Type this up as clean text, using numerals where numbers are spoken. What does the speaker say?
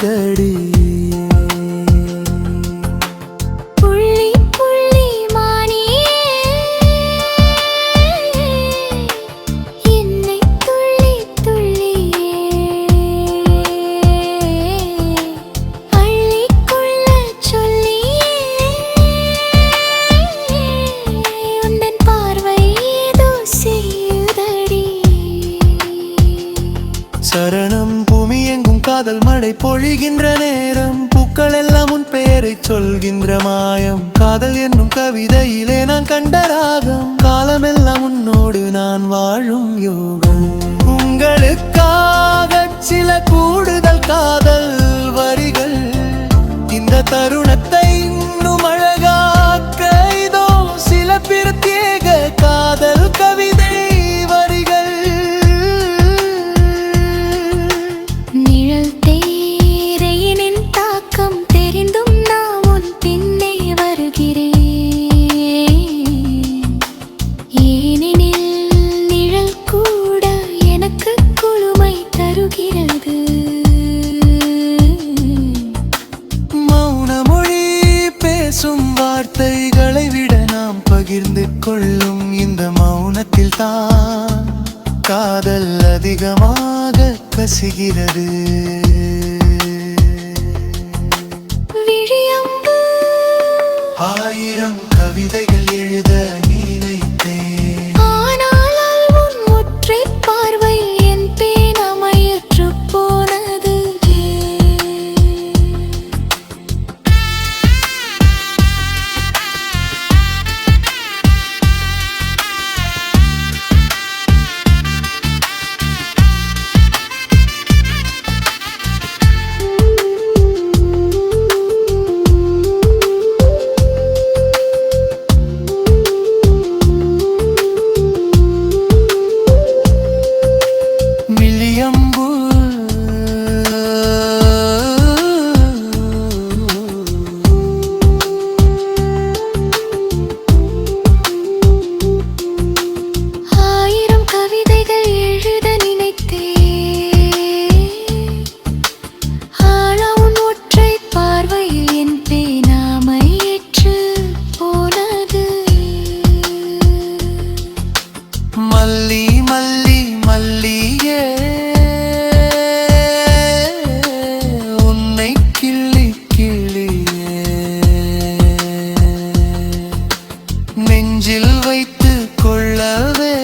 செய்யுதடி. சரணம் பூமி எங்கும் காதல் மழை பொழிகின்ற நேரம், பூக்கள் எல்லாம் உன் பெயரை சொல்கின்ற மாயம். காதல் என்னும் கவிதையிலே நான் கண்ட ராகம், காலமெல்லாம் உன்னோடு நான் வாழும் யோகம். உங்களுக்காக சில கூடுதல் காதல் வரிகள், இந்த தருணத்தை இன்னும் அழகாக்க இதோ சில பிரத்யேக காதல் கவிதை. வார்த்தைகளை விட நாம் பகிர்ந்து கொள்ளும் இந்த மௌனத்தில் தான் காதல் அதிகமாக கசிகிறது. ஆயிரம் கவிதைகள் எழுத நினைத்தேன், ஆனால் உன் ஒற்றை பார்வை என் பேனமையற்று போனது. மல்லி மல்லி மல்லியே உன்னை கிள்ளி கிள்ளியே நெஞ்சில் வைத்து கொள்ளவே